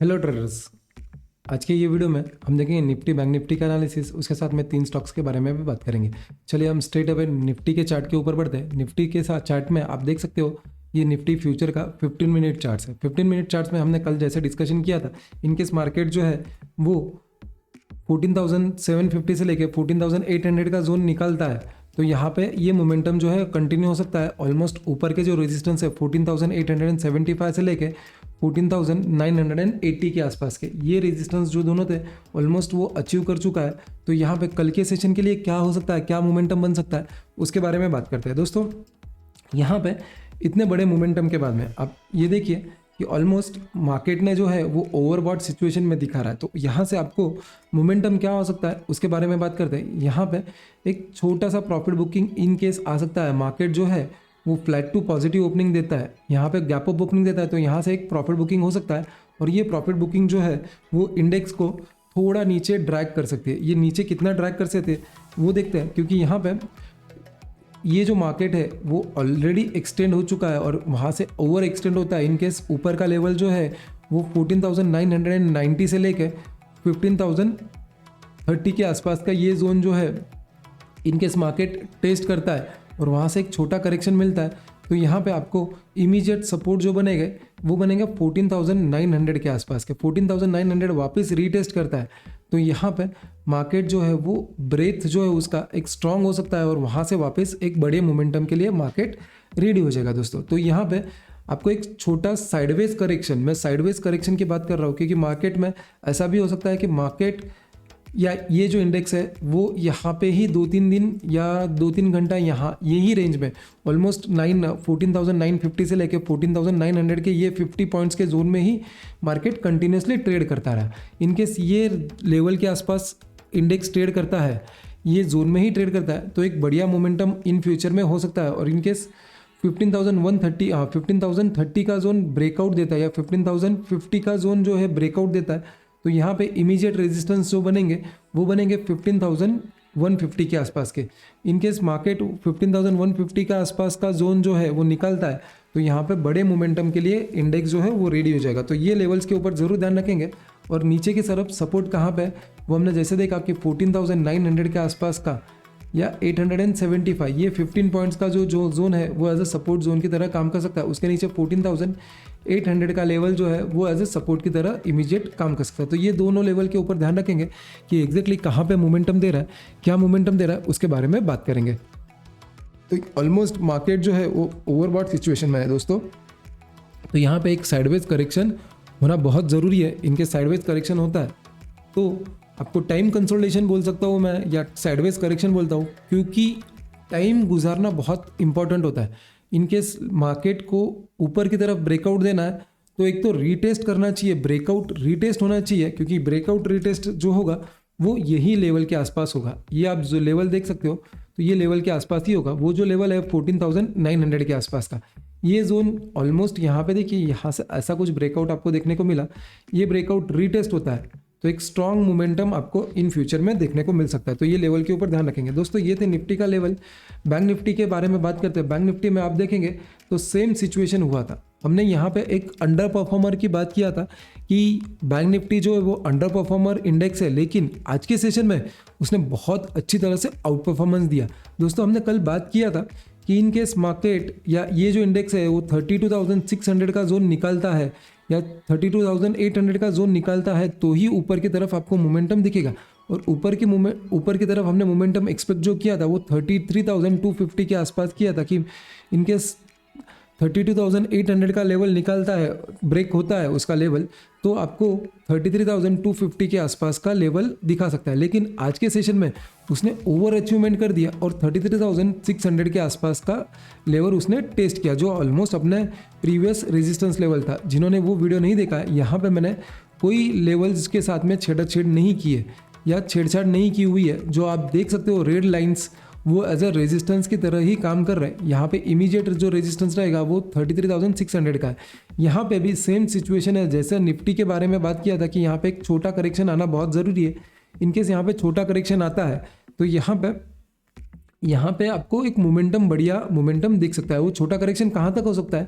Hello traders. आज के ये वीडियो में हम देखेंगे निफ्टी बैंक निफ्टी का एनालिसिस, उसके साथ में 3 स्टॉक्स के बारे में भी बात करेंगे। चलिए हम स्ट्रेट अवे निफ्टी के चार्ट के ऊपर बढ़ते हैं। निफ्टी के साथ चार्ट में आप देख सकते हो ये निफ्टी फ्यूचर का 15 मिनट चार्ट है। 15 मिनट चार्ट में हमने कल जैसे डिस्कशन किया था, इनकेस मार्केट जो है वो 14,750 से लेके 14,800 का जोन निकालता है तो यहाँ पे ये मोमेंटम जो है कंटिन्यू हो सकता है। ऑलमोस्ट ऊपर के जो रेजिस्टेंस है 14,875 से लेके 14,980 के आसपास के ये रेजिस्टेंस जो दोनों थे ऑलमोस्ट वो अचीव कर चुका है। तो यहाँ पे कल के सेशन के लिए क्या हो सकता है, क्या मोमेंटम बन सकता है, उसके बारे में बात करते हैं दोस्तों। यहाँ पे इतने बड़े मोमेंटम के बाद में आप ये देखिए कि ऑलमोस्ट मार्केट ने जो है वो ओवरबॉट सिचुएशन में दिखा रहा है। तो यहाँ से आपको मोमेंटम क्या हो सकता है उसके बारे में बात करते हैं। यहाँ पे एक छोटा सा प्रॉफिट बुकिंग इन केस आ सकता है। मार्केट जो है वो फ्लैट टू पॉजिटिव ओपनिंग देता है, यहाँ पे गैप अप ओपनिंग देता है, तो यहाँ से एक प्रॉफिट बुकिंग हो सकता है। और ये प्रॉफिट बुकिंग जो है वो इंडेक्स को थोड़ा नीचे ड्रैग कर सकती है। ये नीचे कितना ड्रैग कर सकते हैं वो देखते हैं, क्योंकि यहाँ पे ये जो मार्केट है वो ऑलरेडी एक्सटेंड हो चुका है और वहाँ से ओवर एक्सटेंड होता है। इनकेस ऊपर का लेवल जो है वो 14,990 से लेके 15,030 के आसपास का ये जोन जो है इनकेस मार्केट टेस्ट करता है और वहाँ से एक छोटा करेक्शन मिलता है तो यहाँ पे आपको इमीडिएट सपोर्ट जो बनेगा वो बनेगा 14,900 के आसपास के। 14,900 वापस रीटेस्ट करता है तो यहाँ पे मार्केट जो है वो ब्रेथ जो है उसका एक स्ट्रांग हो सकता है और वहाँ से वापस एक बड़े मोमेंटम के लिए मार्केट रेडी हो जाएगा दोस्तों। तो यहाँ पे आपको एक छोटा साइडवेज करेक्शन, मैं साइडवेज करेक्शन की बात कर रहा हूँ क्योंकि मार्केट में ऐसा भी हो सकता है कि मार्केट या ये जो इंडेक्स है वो यहाँ पे ही 2-3 दिन या 2-3 घंटा यहाँ यही रेंज में ऑलमोस्ट 14,950 से लेके 14,900 के ये 50 पॉइंट्स के जोन में ही मार्केट कंटिन्यूसली ट्रेड करता रहा। इनकेस ये लेवल के आसपास इंडेक्स ट्रेड करता है, ये जोन में ही ट्रेड करता है तो एक बढ़िया मोमेंटम इन फ्यूचर में हो सकता है। और इनकेस 15,30 का जोन ब्रेकआउट देता है या 15,050 का जोन जो है ब्रेकआउट देता है तो यहाँ पे इमीडिएट रेजिस्टेंस जो बनेंगे वो बनेंगे 15,150 के आसपास के। इनकेस मार्केट 15,150 के आसपास का जोन जो है वो निकालता है तो यहाँ पे बड़े मोमेंटम के लिए इंडेक्स जो है वो रेडी हो जाएगा। तो ये लेवल्स के ऊपर ज़रूर ध्यान रखेंगे। और नीचे की तरफ सपोर्ट कहाँ पे है वो हमने जैसे देखा कि 14,900 के आसपास का या 875 ये 15 पॉइंट्स का जो जोन है वो एज अ सपोर्ट जोन की तरह काम कर सकता है। उसके नीचे 14,800 का लेवल जो है वो एज अ सपोर्ट की तरह इमीडिएट काम कर सकता है। तो ये दोनों लेवल के ऊपर ध्यान रखेंगे कि एग्जैक्टली कहाँ पे मोमेंटम दे रहा है, क्या मोमेंटम दे रहा है, उसके बारे में बात करेंगे। तो ऑलमोस्ट मार्केट जो है वो ओवरबॉट सिचुएशन में है दोस्तों। तो यहाँ पे एक साइडवेज करेक्शन होना बहुत ज़रूरी है। इनके साइडवेज करेक्शन होता है तो आपको टाइम कंसोलिडेशन बोल सकता हूँ मैं या साइडवेज करेक्शन बोलता हूँ, क्योंकि टाइम गुजारना बहुत इंपॉर्टेंट होता है। इनकेस मार्केट को ऊपर की तरफ ब्रेकआउट देना है तो एक तो रीटेस्ट करना चाहिए, ब्रेकआउट रीटेस्ट होना चाहिए, क्योंकि ब्रेकआउट रीटेस्ट जो होगा वो यही लेवल के आसपास होगा। ये आप जो लेवल देख सकते हो तो ये लेवल के आसपास ही होगा। वो जो लेवल है 14,900 के आसपास का ये जोन ऑलमोस्ट यहाँ पे देखिए, यहाँ से ऐसा कुछ ब्रेकआउट आपको देखने को मिला, ये ब्रेकआउट रीटेस्ट होता है तो एक स्ट्रॉन्ग मोमेंटम आपको इन फ्यूचर में देखने को मिल सकता है। तो ये लेवल के ऊपर ध्यान रखेंगे दोस्तों। ये थे निफ्टी का लेवल। बैंक निफ्टी के बारे में बात करते हैं। बैंक निफ्टी में आप देखेंगे तो सेम सिचुएशन हुआ था। हमने यहाँ पे एक अंडर परफॉर्मर की बात किया था कि बैंक निफ्टी जो है वो अंडर परफॉर्मर इंडेक्स है, लेकिन आज के सेशन में उसने बहुत अच्छी तरह से आउट परफॉर्मेंस दिया। दोस्तों हमने कल बात किया था कि इन केस मार्केट या ये जो इंडेक्स है वो 32,600 का जोन निकालता है या 32,800 का जोन निकालता है तो ही ऊपर की तरफ आपको मोमेंटम दिखेगा। और ऊपर की तरफ हमने मोमेंटम एक्सपेक्ट जो किया था वो 33,250 के आसपास किया था कि इनकेस 32,800 का लेवल निकालता है, ब्रेक होता है उसका लेवल, तो आपको 33,250 के आसपास का लेवल दिखा सकता है। लेकिन आज के सेशन में उसने ओवर अचीवमेंट कर दिया और 33,600 के आसपास का लेवल उसने टेस्ट किया, जो ऑलमोस्ट अपने प्रीवियस रेजिस्टेंस लेवल था। जिन्होंने वो वीडियो नहीं देखा है, यहाँ पे मैंने कोई लेवल्स के साथ में छेड़छाड़ नहीं की है या छेड़छाड़ नहीं की हुई है। जो आप देख सकते हो रेड लाइन्स वो एज अ रेजिस्टेंस की तरह ही काम कर रहे हैं। यहाँ पे इमीडिएट जो रेजिस्टेंस रहेगा वो 33,600 का है। यहाँ पे भी सेम सिचुएशन है जैसे निफ्टी के बारे में बात किया था कि यहाँ पे एक छोटा करेक्शन आना बहुत ज़रूरी है। इनकेस यहाँ पे छोटा करेक्शन आता है तो यहाँ पे आपको एक मोमेंटम, बढ़िया मोमेंटम दिख सकता है। वो छोटा करेक्शन कहाँ तक हो सकता है?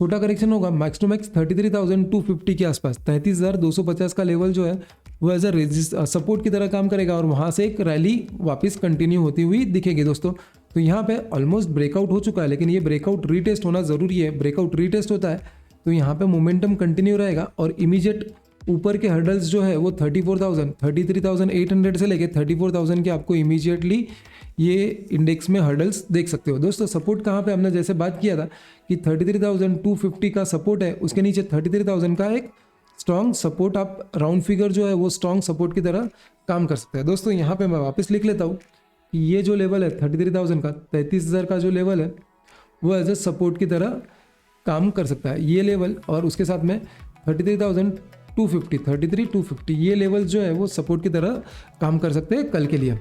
छोटा करेक्शन होगा मैक्स टू मैक्स 33,250 के आसपास, 33,250 का लेवल जो है वो एज अ सपोर्ट की तरह काम करेगा और वहाँ से एक रैली वापस कंटिन्यू होती हुई दिखेगी दोस्तों। तो यहाँ पे ऑलमोस्ट ब्रेकआउट हो चुका है, लेकिन ये ब्रेकआउट रीटेस्ट होना ज़रूरी है। ब्रेकआउट रीटेस्ट होता है तो यहाँ पे मोमेंटम कंटिन्यू रहेगा और इमीडिएट ऊपर के हर्डल्स जो है वो 34,000 33,800 से लेके 34,000 के आपको इमीडिएटली ये इंडेक्स में हर्डल्स देख सकते हो दोस्तों। सपोर्ट कहाँ पे हमने जैसे बात किया था कि 33,250 का सपोर्ट है, उसके नीचे 33,000 का एक स्ट्रॉन्ग सपोर्ट, आप राउंड फिगर जो है वो स्ट्रॉन्ग सपोर्ट की तरह काम कर सकते हैं दोस्तों। यहाँ पे मैं वापस लिख लेता हूँ कि ये जो लेवल है 33,000 का, 33,000 का जो लेवल है वो एज ए सपोर्ट की तरह काम कर सकता है ये लेवल, और उसके साथ में 33,250 ये लेवल जो है वो सपोर्ट की तरह काम कर सकते हैं कल के लिए।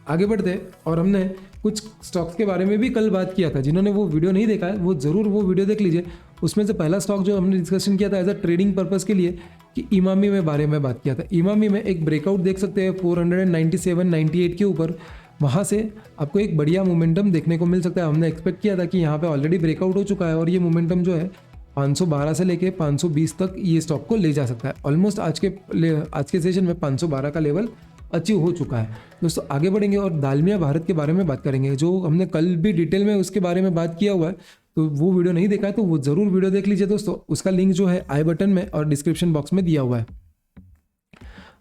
आगे बढ़ते और हमने कुछ स्टॉक्स के बारे में भी कल बात किया था। जिन्होंने वो वीडियो नहीं देखा है वो ज़रूर वो वीडियो देख लीजिए। उसमें से पहला स्टॉक जो हमने डिस्कशन किया था एज अ ट्रेडिंग पर्पज़ के लिए कि इमामी में बारे में बात किया था। इमामी में एक ब्रेकआउट देख सकते हैं 497-98 के ऊपर, वहाँ से आपको एक बढ़िया मोमेंटम देखने को मिल सकता है। हमने एक्सपेक्ट किया था कि यहाँ पे ऑलरेडी ब्रेकआउट हो चुका है और ये मोमेंटम जो है 512 से लेके 520 तक ये स्टॉक को ले जा सकता है। ऑलमोस्ट आज के सेशन में 512 का लेवल अचीव हो चुका है दोस्तों। आगे बढ़ेंगे और दालमिया भारत के बारे में बात करेंगे, जो हमने कल भी डिटेल में उसके बारे में बात किया हुआ है। तो वो वीडियो नहीं देखा है तो वो ज़रूर वीडियो देख लीजिए दोस्तों। उसका लिंक जो है आई बटन में और डिस्क्रिप्शन बॉक्स में दिया हुआ है।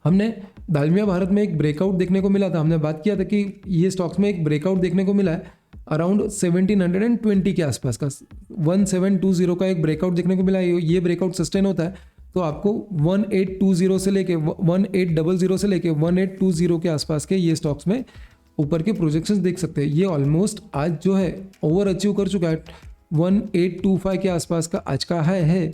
हमने दालमिया भारत में एक ब्रेकआउट देखने को मिला था। हमने बात किया था कि ये स्टॉक्स में एक ब्रेकआउट देखने को मिला है अराउंड 1720 के आसपास का, 1720 का एक ब्रेकआउट देखने को मिला है। ये ब्रेकआउट सस्टेन होता है तो आपको 1820 से लेके 1800 से लेके 1820 के आसपास के ये स्टॉक्स में ऊपर के प्रोजेक्शंस देख सकते हैं। ये ऑलमोस्ट आज जो है ओवर अचीव कर चुका है। 1825 के आसपास का आज का हाई है,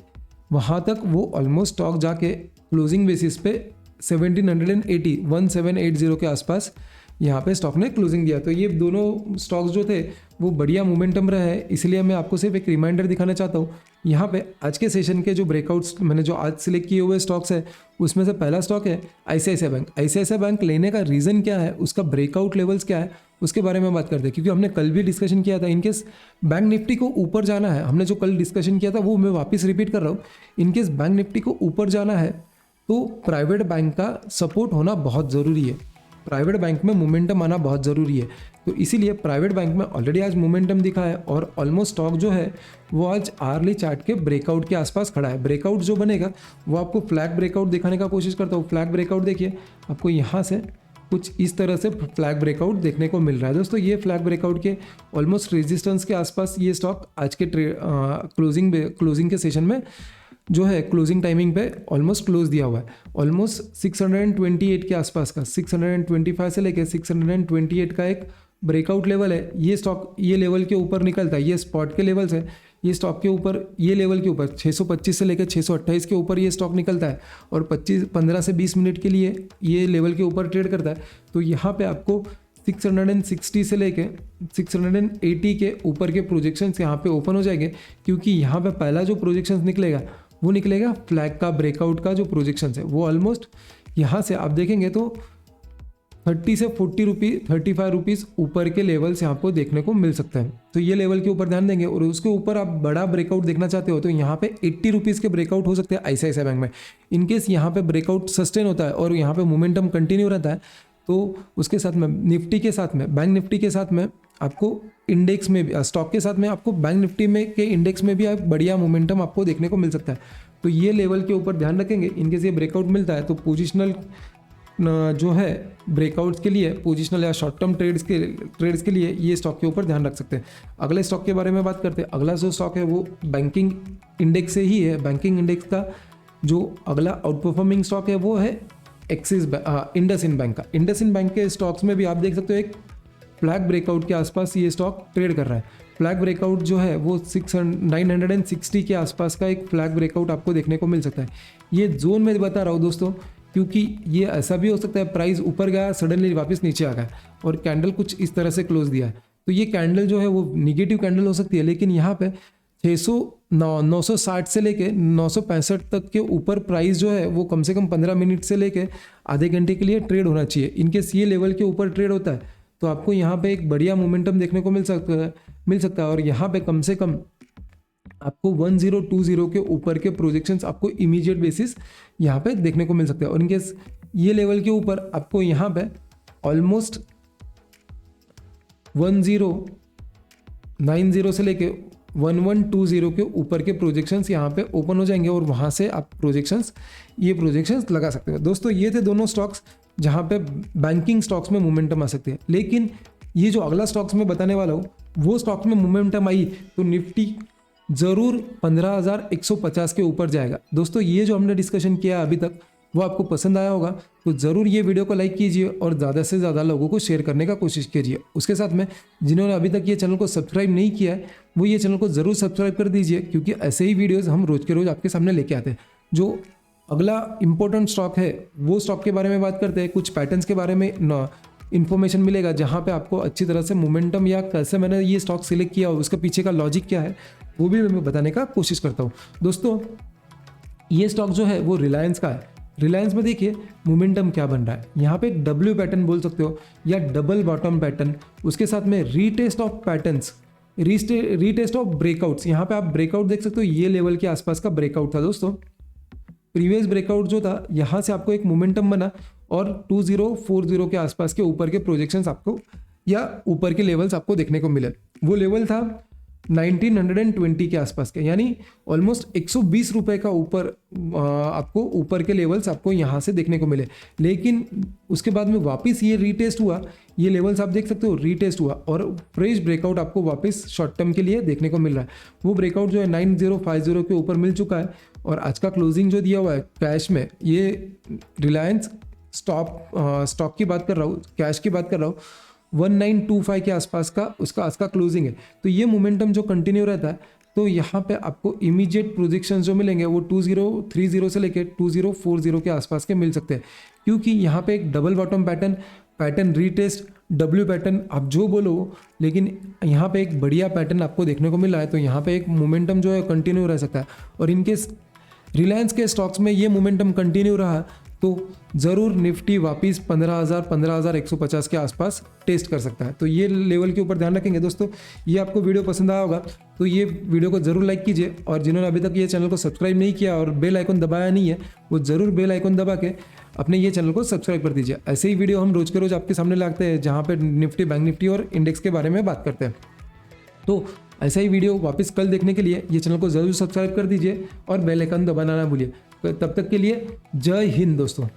वहाँ तक वो ऑलमोस्ट स्टॉक जाके क्लोजिंग बेसिस पे 1780 के आसपास यहाँ पे स्टॉक ने क्लोजिंग दिया। तो ये दोनों स्टॉक्स जो थे वो बढ़िया मोमेंटम रहे हैं, इसलिए मैं आपको सिर्फ एक रिमाइंडर दिखाना चाहता हूँ। यहाँ पे आज के सेशन के जो ब्रेकआउट्स मैंने जो आज सिलेक्ट किए हुए स्टॉक्स है उसमें से पहला स्टॉक है ICICI बैंक। ICICI बैंक लेने का रीज़न क्या है, उसका ब्रेकआउट लेवल्स क्या है, उसके बारे में बात करते हैं, क्योंकि हमने कल भी डिस्कशन किया था। इनकेस बैंक निफ्टी को ऊपर जाना है, हमने जो कल डिस्कशन किया था वो मैं वापस रिपीट कर रहा हूँ। इनकेस बैंक निफ्टी को ऊपर जाना है तो प्राइवेट बैंक का सपोर्ट होना बहुत ज़रूरी है। प्राइवेट बैंक में मोमेंटम आना बहुत ज़रूरी है। तो इसीलिए प्राइवेट बैंक में ऑलरेडी आज मोमेंटम दिखा है और ऑलमोस्ट स्टॉक जो है वो आज आर्ली चार्ट के ब्रेकआउट के आसपास खड़ा है। ब्रेकआउट जो बनेगा वो आपको फ्लैग ब्रेकआउट दिखाने का कोशिश करता हूँ। फ्लैग ब्रेकआउट देखिए, आपको यहाँ से कुछ इस तरह से फ्लैग ब्रेकआउट देखने को मिल रहा है दोस्तों। ये फ्लैग ब्रेकआउट के ऑलमोस्ट रेजिस्टेंस के आसपास ये स्टॉक आज के क्लोजिंग के सेशन में जो है क्लोजिंग टाइमिंग पे ऑलमोस्ट क्लोज दिया हुआ है। ऑलमोस्ट 628 के आसपास का, 625 से लेके 628 का एक ब्रेकआउट लेवल है। ये स्टॉक ये लेवल के ऊपर निकलता है, ये स्पॉट के लेवल्स है। ये स्टॉक के ऊपर ये लेवल के ऊपर 625 से लेकर 628 के ऊपर ये स्टॉक निकलता है और 15 से 20 मिनट के लिए ये लेवल के ऊपर ट्रेड करता है। तो यहाँ पे आपको 660 से लेके 680 के ऊपर के प्रोजेक्शंस यहाँ पे ओपन हो जाएंगे, क्योंकि यहाँ पे पहला जो प्रोजेक्शंस निकलेगा वो निकलेगा फ्लैग का ब्रेकआउट का जो प्रोजेक्शंस है वो ऑलमोस्ट यहाँ से आप देखेंगे तो 30 से 35 रुपीज़ ऊपर के लेवल्स यहाँ को देखने को मिल सकते हैं। तो ये लेवल के ऊपर ध्यान देंगे और उसके ऊपर आप बड़ा ब्रेकआउट देखना चाहते हो तो यहाँ पे 80 रुपीज़ के ब्रेकआउट हो सकते हैं ICICI बैंक में। इनकेस यहाँ पे ब्रेकआउट सस्टेन होता है और यहाँ पे मोमेंटम कंटिन्यू रहता है तो उसके साथ में निफ्टी के साथ में बैंक निफ्टी के साथ में आपको इंडेक्स में भी स्टॉक के साथ में आपको बैंक निफ्टी में के इंडेक्स में भी आप बढ़िया मोमेंटम आपको देखने को मिल सकता है। तो ये लेवल के ऊपर ध्यान रखेंगे। इनकेस ये ब्रेकआउट मिलता है तो पोजिशनल जो है ब्रेकआउट्स के लिए, पोजिशनल या शॉर्ट टर्म ट्रेड्स के लिए ये स्टॉक के ऊपर ध्यान रख सकते हैं। अगले स्टॉक के बारे में बात करते हैं। अगला जो स्टॉक है वो बैंकिंग इंडेक्स से ही है। बैंकिंग इंडेक्स का जो अगला आउट परफॉर्मिंग स्टॉक है वो है इंडसइंड बैंक का। इंडसइंड बैंक के स्टॉक्स में भी आप देख सकते हो एक फ्लैग ब्रेकआउट के आसपास ये स्टॉक ट्रेड कर रहा है। फ्लैग ब्रेकआउट जो है वो 960 के आसपास का एक फ्लैग ब्रेकआउट आपको देखने को मिल सकता है। ये जोन में बता रहा हूँ दोस्तों, क्योंकि ये ऐसा भी हो सकता है प्राइस ऊपर गया सडनली वापस नीचे आ गया और कैंडल कुछ इस तरह से क्लोज दिया है। तो ये कैंडल जो है वो निगेटिव कैंडल हो सकती है, लेकिन यहाँ पे 960 से लेके 965 तक के ऊपर प्राइस जो है वो कम से कम 15 मिनट से लेके आधे घंटे के लिए ट्रेड होना चाहिए। इनकेस ये लेवल के ऊपर ट्रेड होता है तो आपको यहाँ पे एक बढ़िया मोमेंटम देखने को मिल सकता है और यहाँ पे कम से कम आपको 1020 के ऊपर के प्रोजेक्शंस आपको इमीडिएट बेसिस यहाँ पे देखने को मिल सकते हैं। और इनकेस ये लेवल के ऊपर आपको यहाँ पे ऑलमोस्ट 1090 से लेके 1120 के ऊपर के प्रोजेक्शंस यहाँ पे ओपन हो जाएंगे और वहाँ से आप ये प्रोजेक्शंस लगा सकते हो। दोस्तों ये थे दोनों स्टॉक्स जहाँ पे बैंकिंग स्टॉक्स में मोमेंटम आ सकती है। लेकिन ये जो अगला स्टॉक्स में बताने वाला हूँ वो स्टॉक्स में मोमेंटम आई तो निफ्टी ज़रूर 15,150 के ऊपर जाएगा। दोस्तों ये जो हमने डिस्कशन किया अभी तक वो आपको पसंद आया होगा तो ज़रूर ये वीडियो को लाइक कीजिए और ज़्यादा से ज़्यादा लोगों को शेयर करने का कोशिश कीजिए। उसके साथ में जिन्होंने अभी तक ये चैनल को सब्सक्राइब नहीं किया है वो ये चैनल को ज़रूर सब्सक्राइब कर दीजिए, क्योंकि ऐसे ही वीडियोज़ हम रोज़ के रोज़ आपके सामने लेके आते हैं। जो अगला इंपॉर्टेंट स्टॉक है वो स्टॉक के बारे में बात करते हैं। कुछ पैटर्न्स के बारे में इन्फॉर्मेशन मिलेगा जहाँ पे आपको अच्छी तरह से मोमेंटम या कैसे मैंने ये स्टॉक सिलेक्ट किया उसका पीछे का लॉजिक क्या है वो भी मैं बताने का कोशिश करता हूँ। दोस्तों ये स्टॉक जो है वो रिलायंस का है। रिलायंस में देखिए मोमेंटम क्या बन रहा है, यहाँ पे एक डब्ल्यू पैटर्न बोल सकते हो या डबल बॉटम पैटर्न, उसके साथ में retest of patterns, retest of breakouts. यहाँ पे आप ब्रेकआउट देख सकते हो, ये लेवल के आसपास का ब्रेकआउट था दोस्तों। प्रीवियस ब्रेकआउट जो था यहाँ से आपको एक मोमेंटम बना और 2040 के आसपास के ऊपर के प्रोजेक्शंस आपको या ऊपर के लेवल्स आपको देखने को मिले। वो लेवल था 1920 के आसपास के, यानी ऑलमोस्ट 120 रुपये का ऊपर आपको ऊपर के लेवल्स आपको यहाँ से देखने को मिले। लेकिन उसके बाद में वापस ये रीटेस्ट हुआ, ये लेवल्स आप देख सकते हो रीटेस्ट हुआ और फ्रेश ब्रेकआउट आपको वापस शॉर्ट टर्म के लिए देखने को मिल रहा है। वो ब्रेकआउट जो है 9050 के ऊपर मिल चुका है और आज का क्लोजिंग जो दिया हुआ है कैश में, ये रिलायंस स्टॉक की बात कर रहा हूँ, कैश की बात कर रहा हूँ, 1925 के आसपास का उसका आज का क्लोजिंग है। तो ये मोमेंटम जो कंटिन्यू रहता है तो यहाँ पे आपको इमीडिएट प्रोजेक्शंस जो मिलेंगे वो 2030 से लेके 2040 के आसपास के मिल सकते हैं, क्योंकि यहाँ पे एक double bottom pattern retest W pattern आप जो बोलो, लेकिन यहाँ पे एक बढ़िया पैटर्न आपको देखने को मिला है। तो यहाँ पे एक मोमेंटम जो है कंटिन्यू रह सकता है और इनके रिलायंस के स्टॉक्स में ये मोमेंटम कंटिन्यू रहा तो ज़रूर निफ्टी वापस 15,150 के आसपास टेस्ट कर सकता है। तो ये लेवल के ऊपर ध्यान रखेंगे। दोस्तों ये आपको वीडियो पसंद आया होगा तो ये वीडियो को ज़रूर लाइक कीजिए और जिन्होंने अभी तक ये चैनल को सब्सक्राइब नहीं किया और बेल आइकन दबाया नहीं है वो ज़रूर बेल आइकन दबा के अपने ये चैनल को सब्सक्राइब कर दीजिए। ऐसे ही वीडियो हम रोज़ के रोज़ आपके सामने लाते हैं जहाँ पर निफ्टी, बैंक निफ्टी और इंडेक्स के बारे में बात करते हैं। तो ऐसा ही वीडियो वापस कल देखने के लिए ये चैनल को ज़रूर सब्सक्राइब कर दीजिए और बेल आइकन दबाना ना भूलिए। तब तक के लिए जय हिंद दोस्तों।